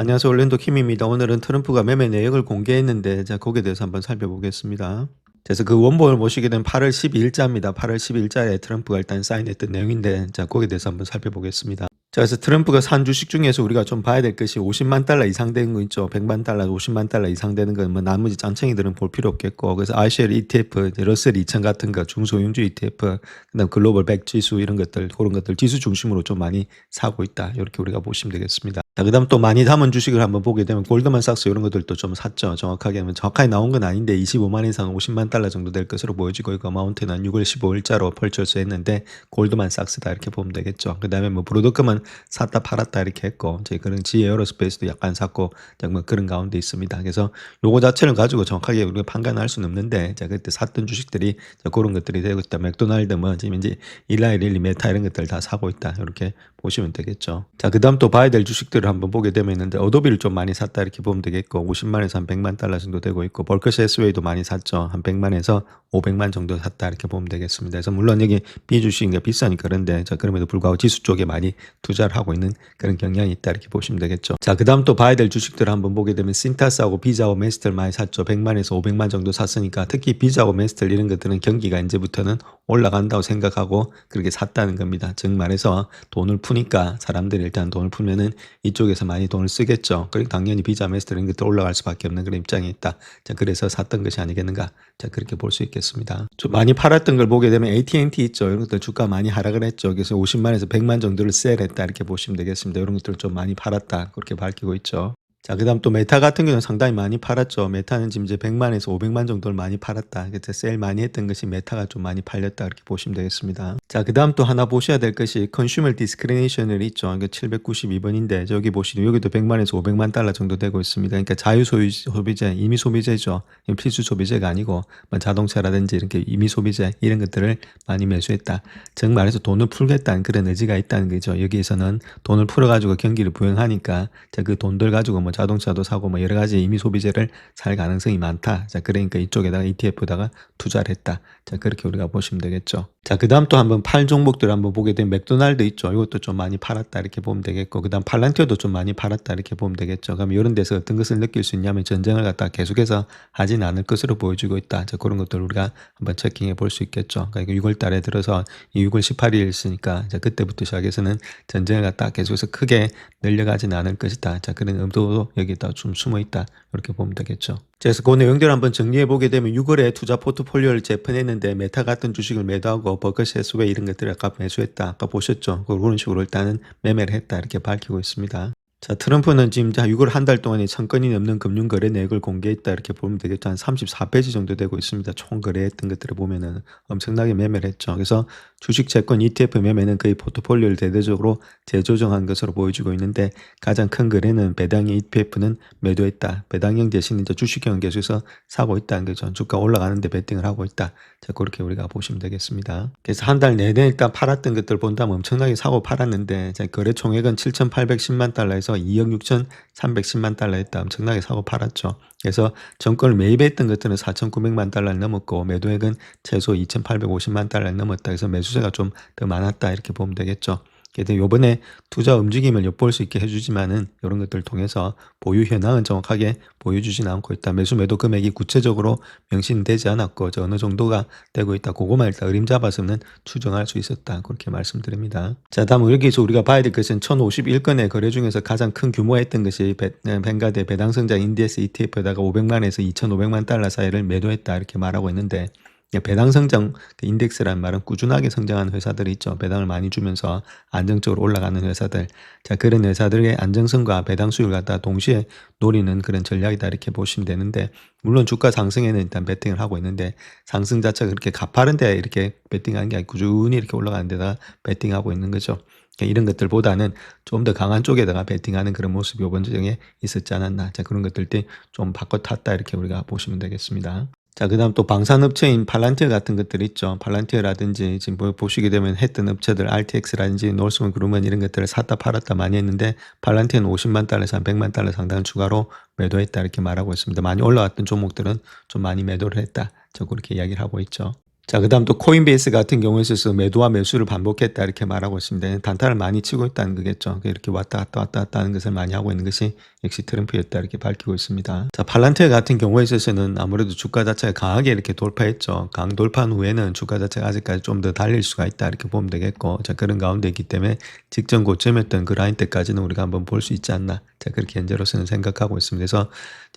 안녕하세요. 올랜도 킴입니다. 오늘은 트럼프가 매매 내역을 공개했는데 거기에 대해서 한번 살펴보겠습니다. 그래서 그 원본을 보시게 되면 8월 12일자입니다. 8월 12일자에 트럼프가 일단 사인했던 내용인데 거기에 대해서 한번 살펴보겠습니다. 그래서 트럼프가 산 주식 중에서 우리가 좀 봐야 될 것이 50만 달러 이상 되는 거 있죠. 100만 달러, 50만 달러 이상 되는 건 뭐 나머지 짱챙이들은 볼 필요 없겠고, 그래서 iShares ETF, 러셀 2000 같은 거, 중소형주 ETF, 그다음 글로벌 100 지수 이런 것들, 그런 것들 지수 중심으로 좀 많이 사고 있다. 이렇게 우리가 보시면 되겠습니다. 자, 그다음 또 많이 담은 주식을 한번 보게 되면 골드만삭스 이런 것들도 좀 샀죠. 정확하게 나온 건 아닌데 25만 이상 50만 달러 정도 될 것으로 보여지고, 이거 마운트는 6월 15일자로 펄쳐서 했는데 골드만삭스다 이렇게 보면 되겠죠. 그다음에 뭐 브로드컴은 샀다 팔았다 이렇게 했고, 저희 그런 지에 에어로스페이스도 약간 샀고, 뭐 그런 가운데 있습니다. 그래서 요거 자체를 가지고 정확하게 우리가 판단할 수는 없는데, 자 그때 샀던 주식들이 그런 것들이 되고 있다. 맥도날드 뭐 지금 이제 일라이 릴리 메타 이런 것들 다 사고 있다. 이렇게 보시면 되겠죠. 자 그다음 또 봐야 될 주식들을 한번 보게 되면 있는데, 어도비를 좀 많이 샀다 이렇게 보면 되겠고, 50만에서 한 100만 달러 정도 되고 있고, 벌크셔 에스웨이도 많이 샀죠. 한 100만에서 500만 정도 샀다 이렇게 보면 되겠습니다. 그래서 물론 여기 비주식이 비싸니까 그런데, 자 그럼에도 불구하고 지수 쪽에 많이 투자를 하고 있는 그런 경향이 있다 이렇게 보시면 되겠죠. 자 그다음 또 봐야 될 주식들을 한번 보게 되면 신타스하고 비자하고 메스트를 많이 샀죠. 100만에서 500만 정도 샀으니까, 특히 비자하고 메스트 이런 것들은 경기가 이제부터는 올라간다고 생각하고 그렇게 샀다는 겁니다. 즉 말해서 돈을 푸니까 사람들이 일단 돈을 풀면은 이쪽에서 많이 돈을 쓰겠죠. 그리고 당연히 비자 메스트 이런 것들 올라갈 수밖에 없는 그런 입장에 있다. 자 그래서 샀던 것이 아니겠는가. 자 그렇게 볼 수 있겠습니다. 좀 많이 팔았던 걸 보게 되면 AT&T 있죠. 이런 것들 주가 많이 하락을 했죠. 그래서 50만에서 100만 정도를 셀했다 이렇게 보시면 되겠습니다. 이런 것들을 좀 많이 팔았다 그렇게 밝히고 있죠. 자, 그다음 또 메타 같은 경우는 상당히 많이 팔았죠. 메타는 지금 이제 100만에서 500만 정도를 많이 팔았다. 그래서 세일 많이 했던 것이 메타가 좀 많이 팔렸다. 이렇게 보시면 되겠습니다. 자, 그다음 또 하나 보셔야 될 것이 컨슈머 디스크리네이션을 있죠. 이게 792번인데 저기 보시면 여기도 100만에서 500만 달러 정도 되고 있습니다. 그러니까 자유 소비재, 임의 소비재죠. 필수 소비재가 아니고 뭐 자동차라든지 이렇게 임의 소비재 이런 것들을 많이 매수했다. 즉 말해서 돈을 풀겠다는 그런 의지가 있다는 거죠. 여기에서는 돈을 풀어가지고 경기를 부양하니까 자, 그 돈들 가지고 뭐 자동차도 사고 뭐 여러 가지 임의 소비재를 살 가능성이 많다. 자, 그러니까 이쪽에다가 ETF에다가 투자를 했다. 자, 그렇게 우리가 보시면 되겠죠. 자, 그다음 또 한번 팔 종목들 한번 보게 되면 맥도날드 있죠. 이것도 좀 많이 팔았다 이렇게 보면 되겠고, 그다음 팔란티어도 좀 많이 팔았다 이렇게 보면 되겠죠. 그럼 이런 데서 어떤 것을 느낄 수 있냐면 전쟁을 갖다 계속해서 하진 않을 것으로 보여지고 있다. 자, 그런 것들 우리가 한번 체킹해 볼 수 있겠죠. 그러니까 6월 달에 들어서 이 6월 18일 있으니까 자, 그때부터 시작해서는 전쟁을 갖다 계속해서 크게 늘려가지는 않을 것이다. 자, 그런 의도도 여기다 좀 숨어 있다. 이렇게 보면 되겠죠. 그래서 그 내용들을 한번 정리해 보게 되면 6월에 투자 포트폴리오를 재편했는데 메타 같은 주식을 매도하고 버크셔 해스웨이 이런 것들을 아까 매수했다. 아까 보셨죠? 그런 식으로 일단은 매매를 했다. 이렇게 밝히고 있습니다. 자, 트럼프는 지금 6월 한 달 동안에 1000건이 넘는 금융거래 내역을 공개했다. 이렇게 보면 되겠죠. 한 34페이지 정도 되고 있습니다. 총 거래했던 것들을 보면은 엄청나게 매매를 했죠. 그래서 주식, 채권, ETF 매매는 거의 포트폴리오를 대대적으로 재조정한 것으로 보여지고 있는데, 가장 큰 거래는 배당형 ETF는 매도했다. 배당형 대신 이제 주식형 계속해서 사고 있다는 거죠. 주가 올라가는데 베팅을 하고 있다. 자, 그렇게 우리가 보시면 되겠습니다. 그래서 한 달 내내 일단 팔았던 것들 본다면 엄청나게 사고 팔았는데, 자, 거래 총액은 7,810만 달러에서 2억 6,310만 달러 했다. 엄청나게 사고 팔았죠. 그래서 정권을 매입했던 것들은 4,900만 달러를 넘었고, 매도액은 최소 2,850만 달러를 넘었다. 그래서 매수세가 좀 더 많았다. 이렇게 보면 되겠죠. 그래서 요번에 투자 움직임을 엿볼 수 있게 해주지만은 이런 것들을 통해서 보유 현황은 정확하게 보여주지는 않고 있다. 매수 매도 금액이 구체적으로 명시되지 않았고, 저 어느 정도가 되고 있다. 그거만 일단 어림 잡아서는 추정할 수 있었다. 그렇게 말씀드립니다. 자, 다음 여기서 우리가 봐야 될 것은 1051건의 거래 중에서 가장 큰 규모였던 것이 뱅가드 배당성장 인디스 ETF에다가 500만에서 2,500만 달러 사이를 매도했다. 이렇게 말하고 있는데, 배당 성장 인덱스라는 말은 꾸준하게 성장하는 회사들이 있죠. 배당을 많이 주면서 안정적으로 올라가는 회사들. 자, 그런 회사들의 안정성과 배당 수익을 갖다 동시에 노리는 그런 전략이다. 이렇게 보시면 되는데, 물론 주가 상승에는 일단 베팅을 하고 있는데, 상승 자체가 그렇게 가파른 데 이렇게 베팅하는 게 아니고 꾸준히 이렇게 올라가는 데다가 베팅하고 있는 거죠. 이런 것들보다는 좀 더 강한 쪽에다가 베팅하는 그런 모습이 이번 주에 있었지 않았나. 자, 그런 것들 좀 바꿔 탔다. 이렇게 우리가 보시면 되겠습니다. 자, 그 다음 또 방산업체인 팔란티어 같은 것들 있죠. 팔란티어라든지 지금 보시게 되면 했던 업체들 RTX라든지 노스원 그루먼 이런 것들을 샀다 팔았다 많이 했는데, 팔란티어는 50만 달러에서 한 100만 달러 상당을 추가로 매도했다. 이렇게 말하고 있습니다. 많이 올라왔던 종목들은 좀 많이 매도를 했다. 저 그렇게 이야기를 하고 있죠. 자, 그다음 또 코인베이스 같은 경우에 있어서 매도와 매수를 반복했다 이렇게 말하고 있습니다. 단타를 많이 치고 있다는 거겠죠. 이렇게 왔다 갔다 왔다 갔다 하는 것을 많이 하고 있는 것이 역시 트럼프였다 이렇게 밝히고 있습니다. 자, 팔란티어 같은 경우에 있어서는 아무래도 주가 자체가 강하게 이렇게 돌파했죠. 강돌파 후에는 주가 자체가 아직까지 좀 더 달릴 수가 있다 이렇게 보면 되겠고, 자, 그런 가운데 있기 때문에 직전 고점이었던 그 라인 때까지는 우리가 한번 볼 수 있지 않나, 자, 그렇게 현재로서는 생각하고 있습니다. 그래서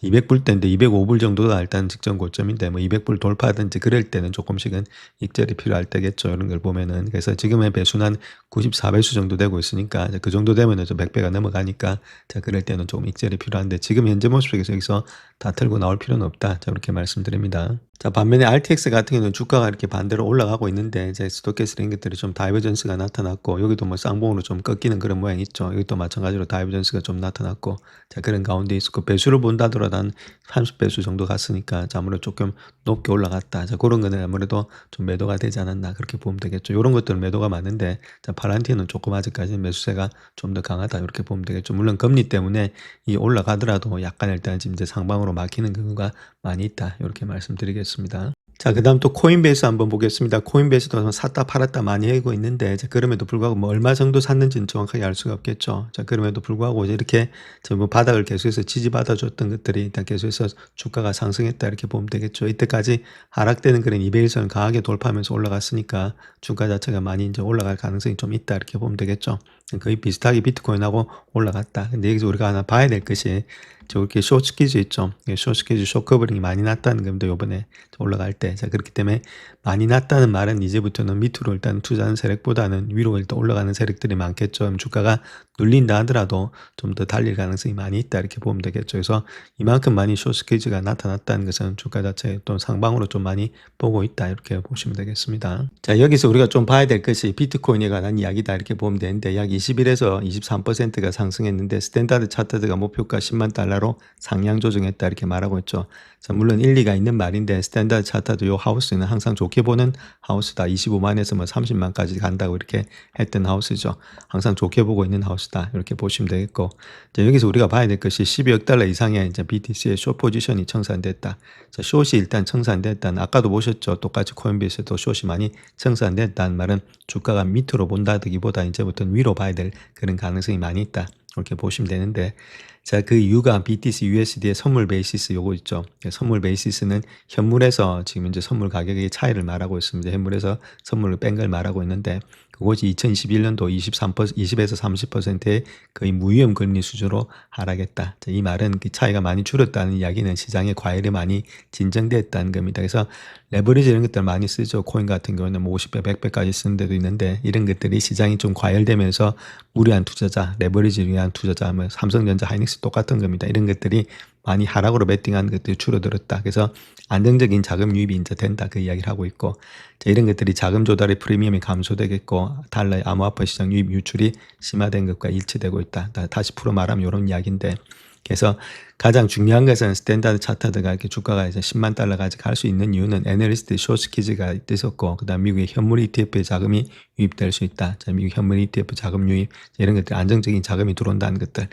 200불대인데 205불 정도가 일단 직전 고점인데 뭐 200불 돌파하든지 그럴 때는 조금씩은 익절이 필요할 때겠죠. 이런 걸 보면은. 그래서 지금의 배수는 한 94배수 정도 되고 있으니까 그 정도 되면은 좀 100배가 넘어가니까, 자, 그럴 때는 조금 익절이 필요한데 지금 현재 모습 속에서 여기서 다 털고 나올 필요는 없다. 자, 그렇게 말씀드립니다. 자, 반면에 RTX 같은 경우는 주가가 이렇게 반대로 올라가고 있는데 이제 스토캐스 이런 것들이 좀 다이버전스가 나타났고, 여기도 뭐 쌍봉으로 좀 꺾이는 그런 모양이 있죠. 여기도 마찬가지로 다이버전스가 좀 나타났고, 자, 그런 가운데 있었고, 배수를 본다 하더라도 한 30배수 정도 갔으니까 자, 아무래도 조금 높게 올라갔다. 자, 그런 거는 아무래도 좀 매도가 되지 않았나 그렇게 보면 되겠죠. 이런 것들은 매도가 많은데, 자, 팔란티는 조금 아직까지 매수세가 좀 더 강하다 이렇게 보면 되겠죠. 물론 금리 때문에 이 올라가더라도 약간 일단 지금 이제 상방으로 막히는 경우가 많이 있다 이렇게 말씀드리겠습니다. 자, 그다음 또 코인베이스 한번 보겠습니다. 코인베이스도 샀다 팔았다 많이 하고 있는데, 자, 그럼에도 불구하고 뭐 얼마 정도 샀는지는 정확하게 알 수가 없겠죠. 자, 그럼에도 불구하고 이렇게 뭐 바닥을 계속해서 지지받아줬던 것들이 일단 계속해서 주가가 상승했다 이렇게 보면 되겠죠. 이때까지 하락되는 그런 200일선을 강하게 돌파하면서 올라갔으니까 주가 자체가 많이 이제 올라갈 가능성이 좀 있다 이렇게 보면 되겠죠. 거의 비슷하게 비트코인하고 올라갔다. 근데 여기서 우리가 하나 봐야 될 것이 저렇게 숏 스퀴즈 있죠. 숏 스퀴즈, 숏 커버링이 많이 났다는 겁니다. 요번에 올라갈 때. 자, 그렇기 때문에 많이 났다는 말은 이제부터는 밑으로 일단 투자하는 세력보다는 위로 일단 올라가는 세력들이 많겠죠. 주가가 눌린다 하더라도 좀 더 달릴 가능성이 많이 있다 이렇게 보면 되겠죠. 그래서 이만큼 많이 숏 스퀴즈가 나타났다는 것은 주가 자체 또 상방으로 좀 많이 보고 있다 이렇게 보시면 되겠습니다. 자, 여기서 우리가 좀 봐야 될 것이 비트코인에 관한 이야기다 이렇게 보면 되는데, 약 21에서 23%가 상승했는데 스탠다드 차트가 목표가 10만 달러로 상향 조정했다 이렇게 말하고 있죠. 자, 물론 일리가 있는 말인데 스탠다드 차트도 요 하우스는 항상 좋게 보는 하우스다. 25만에서 뭐 30만까지 간다고 이렇게 했던 하우스죠. 항상 좋게 보고 있는 하우스다 이렇게 보시면 되겠고, 자, 여기서 우리가 봐야 될 것이 12억 달러 이상의 이제 BTC의 숏 포지션이 청산됐다. 자, 숏이 일단 청산됐다는, 아까도 보셨죠. 똑같이 코인베이스도 숏이 많이 청산됐다는 말은 주가가 밑으로 본다기보다 이제부터는 위로 봐야 될 그런 가능성이 많이 있다 이렇게 보시면 되는데, 자, 그 이유가 BTC USD의 선물 베이시스 요거 있죠. 선물 베이시스는 현물에서 지금 이제 선물 가격의 차이를 말하고 있습니다. 현물에서 선물을 뺀 걸 말하고 있는데, 그것이 2021년도 20에서 30%의 거의 무위험 금리 수준으로 하락했다. 자, 이 말은 그 차이가 많이 줄었다는 이야기는 시장에 과열이 많이 진정됐다는 겁니다. 그래서 레버리지 이런 것들 많이 쓰죠. 코인 같은 경우는 뭐 50배, 100배까지 쓰는 데도 있는데, 이런 것들이 시장이 좀 과열되면서 무리한 투자자, 레버리지를 위한 투자자, 뭐 삼성전자, 하이닉스 똑같은 겁니다. 이런 것들이 많이 하락으로 베팅한 것들이 줄어들었다. 그래서 안정적인 자금 유입이 이제 된다 그 이야기를 하고 있고, 자, 이런 것들이 자금 조달의 프리미엄이 감소되겠고 달러의 암호화폐 시장 유입 유출이 심화된 것과 일치되고 있다. 다시 풀어 말하면 이런 이야기인데, 그래서 가장 중요한 것은 스탠다드 차트가 이렇게 주가가 이제 10만 달러까지 갈 수 있는 이유는 애널리스트 숏스퀴즈가 있었고, 그다음 미국의 현물 ETF의 자금이 유입될 수 있다. 자, 미국 현물 ETF 자금 유입 이런 것들, 안정적인 자금이 들어온다는 것들,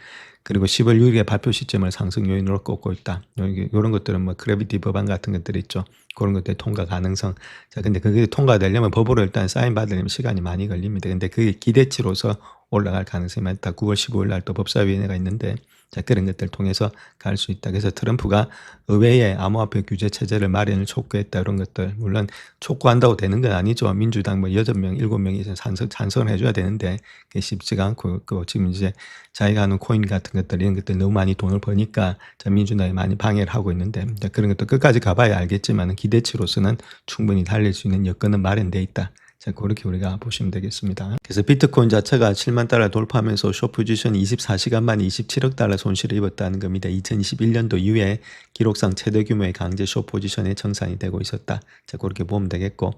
그리고 10월 6일에 발표 시점을 상승 요인으로 꼽고 있다. 이런 것들은 뭐 그래비티 법안 같은 것들이 있죠. 그런 것들 통과 가능성. 자, 근데 그게 통과되려면 법으로 일단 사인 받으려면 시간이 많이 걸립니다. 근데 그게 기대치로서 올라갈 가능성이 많다. 9월 15일 날 또 법사위원회가 있는데, 자, 그런 것들을 통해서 갈 수 있다. 그래서 트럼프가 의회에 암호화폐 규제 체제를 마련을 촉구했다. 이런 것들. 물론 촉구한다고 되는 건 아니죠. 민주당 뭐 8명, 7명이 찬성을 해줘야 되는데 그게 쉽지가 않고, 지금 이제 자기가 하는 코인 같은 것들, 이런 것들 너무 많이 돈을 버니까 자, 민주당이 많이 방해를 하고 있는데, 자, 그런 것도 끝까지 가봐야 알겠지만 기대치로서는 충분히 달릴 수 있는 여건은 마련돼 있다. 자, 그렇게 우리가 보시면 되겠습니다. 그래서 비트코인 자체가 7만 달러 돌파하면서 숏 포지션 24시간 만에 27억 달러 손실을 입었다는 겁니다. 2021년도 이후에 기록상 최대 규모의 강제 숏 포지션에 정산이 되고 있었다. 자, 그렇게 보면 되겠고,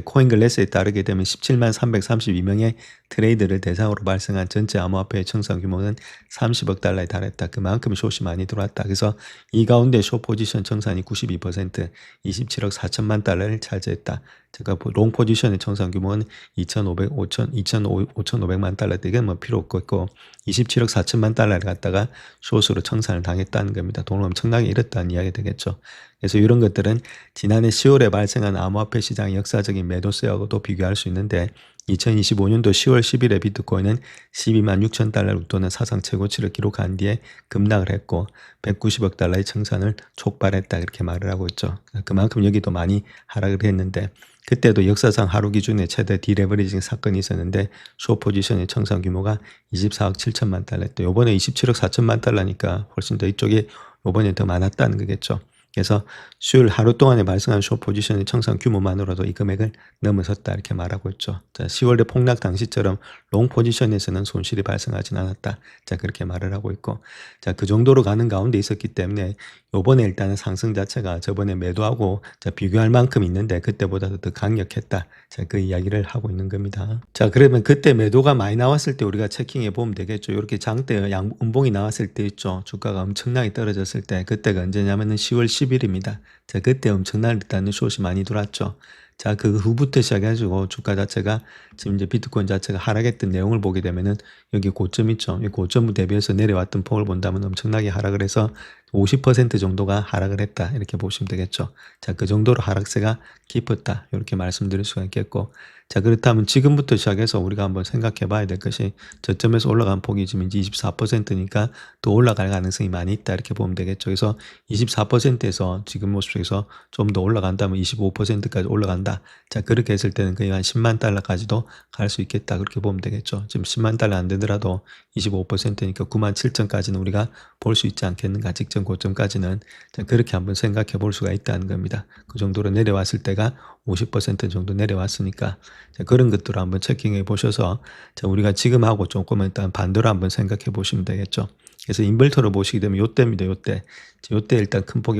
코인글래스에 따르게 되면 17만 332명의 트레이드를 대상으로 발생한 전체 암호화폐의 청산 규모는 30억 달러에 달했다. 그만큼 숏이 많이 들어왔다. 그래서 이 가운데 숏 포지션 청산이 92%, 27억 4천만 달러를 차지했다. 제가 롱 포지션의 청산 규모는 2,500만 달러, 이건 뭐 필요 없고 27억 4천만 달러를 갖다가 숏으로 청산을 당했다는 겁니다. 돈을 엄청나게 잃었다는 이야기 되겠죠. 그래서 이런 것들은 지난해 10월에 발생한 암호화폐 시장의 역사적인 매도세하고도 비교할 수 있는데 2025년도 10월 10일에 비트코인은 12만 6천 달러를 웃도는 사상 최고치를 기록한 뒤에 급락을 했고 190억 달러의 청산을 촉발했다 이렇게 말을 하고 있죠. 그만큼 여기도 많이 하락을 했는데 그때도 역사상 하루 기준에 최대 디레버리징 사건이 있었는데 숏 포지션의 청산 규모가 24억 7천만 달러였대. 요번에 27억 4천만 달러니까 훨씬 더 이쪽에 요번에 더 많았다는 거겠죠. 그래서 수요일 하루 동안에 발생한 숏 포지션의 청산 규모만으로도 이 금액을 넘어섰다 이렇게 말하고 있죠. 자, 10월에 폭락 당시처럼 롱 포지션에서는 손실이 발생하진 않았다. 자, 그렇게 말을 하고 있고, 자, 그 정도로 가는 가운데 있었기 때문에 요번에 일단은 상승 자체가 저번에 매도하고 자, 비교할 만큼 있는데 그때보다도 더 강력했다. 자, 그 이야기를 하고 있는 겁니다. 자, 그러면 그때 매도가 많이 나왔을 때 우리가 체킹해 보면 되겠죠. 이렇게 장대 음봉이 나왔을 때 있죠. 주가가 엄청나게 떨어졌을 때 그때가 언제냐면은 10월 10일입니다. 자, 그때 엄청난 일단은 숏이 많이 들어왔죠. 자, 그 후부터 시작해가지고 주가 자체가 지금 이제 비트코인 자체가 하락했던 내용을 보게 되면은 여기 고점 있죠. 이 고점 대비해서 내려왔던 폭을 본다면 엄청나게 하락을 해서 50% 정도가 하락을 했다. 이렇게 보시면 되겠죠. 자, 그 정도로 하락세가 깊었다. 이렇게 말씀드릴 수가 있겠고. 자, 그렇다면 지금부터 시작해서 우리가 한번 생각해 봐야 될 것이 저점에서 올라간 폭이 지금 이제 24%니까 또 올라갈 가능성이 많이 있다. 이렇게 보면 되겠죠. 그래서 24%에서 지금 모습에서 좀 더 올라간다면 25%까지 올라간다. 자, 그렇게 했을 때는 거의 한 10만 달러까지도 갈 수 있겠다. 그렇게 보면 되겠죠. 지금 10만 달러 안 되더라도 25%니까 9만 7천까지는 우리가 볼 수 있지 않겠는가. 직전 고점까지는. 자, 그렇게 한번 생각해 볼 수가 있다는 겁니다. 그 정도로 내려왔을 때가 50% 정도 내려왔으니까 자, 그런 것들을 한번 체킹해 보셔서 자, 우리가 지금 하고 조금 일단 반대로 한번 생각해 보시면 되겠죠. 그래서 인버터로 보시게 되면 요때입니다. 요때. 요때 일단 큰 폭이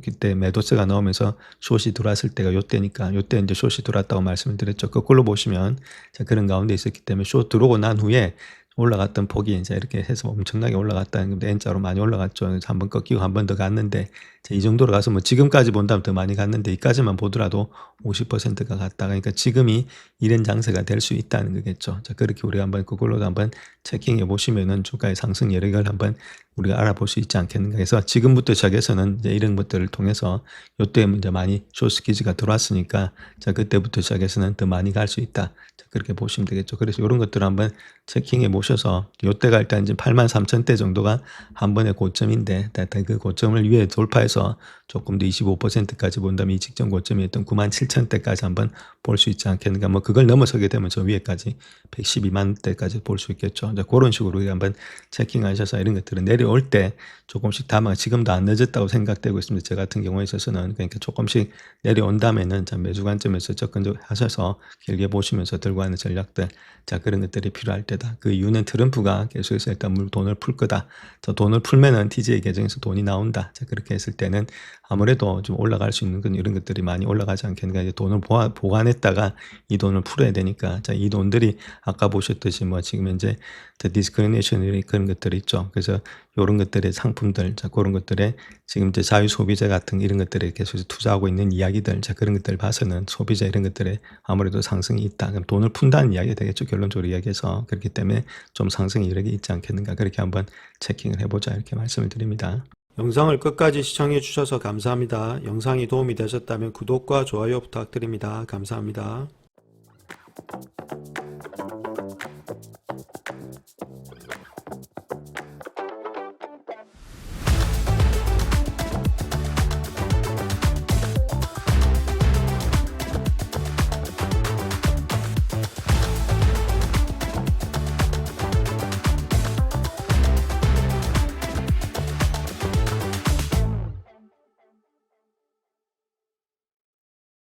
그때 매도세가 나오면서 숏이 들어왔을 때가 요때니까 요때 이제 숏이 들어왔다고 말씀을 드렸죠. 거꾸로 보시면 자, 그런 가운데 있었기 때문에 숏 들어오고 난 후에 올라갔던 폭이 이제 이렇게 해서 엄청나게 올라갔다는 건데 N자로 많이 올라갔죠. 그래서 한번 꺾이고 한 번 더 갔는데 이 정도로 가서 뭐 지금까지 본다면 더 많이 갔는데 이까지만 보더라도 50%가 갔다. 그러니까 지금이 이런 장세가 될 수 있다는 거겠죠. 자, 그렇게 우리가 한번 그걸로도 한번 체킹해 보시면은 주가의 상승 여력을 한번 우리가 알아볼 수 있지 않겠는가. 그래서 지금부터 시작해서는 이제 이런 것들을 통해서 요때 이제 많이 숏스키즈가 들어왔으니까 자, 그때부터 시작해서는 더 많이 갈 수 있다. 자, 그렇게 보시면 되겠죠. 그래서 이런 것들을 한번 체킹해 보셔서 요때가 일단 이제 83,000대 정도가 한 번의 고점인데 그 고점을 위에 돌파해서 조금 더 25%까지 본다면 이 직전 고점이었던 97,000대까지 한번 볼 수 있지 않겠는가. 뭐 그걸 넘어서게 되면 저 위에까지 112만 대까지 볼 수 있겠죠. 이제 그런 식으로 한번 체킹하셔서 이런 것들은 내려올 때 조금씩 다만 지금도 안 늦었다고 생각되고 있습니다. 저 같은 경우에 있어서는 그러니까 조금씩 내려온다면은 매수 관점에서 접근하셔서 길게 보시면서 들고 가는 전략들 자, 그런 것들이 필요할 때다. 그 이유는 트럼프가 계속해서 일단 돈을 풀 거다. 저 돈을 풀면은 TJ 계정에서 돈이 나온다. 자, 그렇게 했을 때는 아무래도 좀 올라갈 수 있는 건 이런 것들이 많이 올라가지 않겠는가. 이제 돈을 보관했다가 이 돈을 풀어야 되니까. 자, 이 돈들이 아까 보셨듯이 뭐 지금 현재 디스크리미네이션 그런 것들이 있죠. 그래서 이런 것들의 상품들, 자, 그런 것들에 지금 이제 자유 소비자 같은 이런 것들에 계속 투자하고 있는 이야기들, 자, 그런 것들 봐서는 소비자 이런 것들에 아무래도 상승이 있다. 그럼 돈을 푼다는 이야기가 되겠죠. 결론적으로 이야기해서. 그렇기 때문에 좀 상승 이력이 있지 않겠는가. 그렇게 한번 체킹을 해보자. 이렇게 말씀을 드립니다. 영상을 끝까지 시청해 주셔서 감사합니다. 영상이 도움이 되셨다면 구독과 좋아요 부탁드립니다. 감사합니다.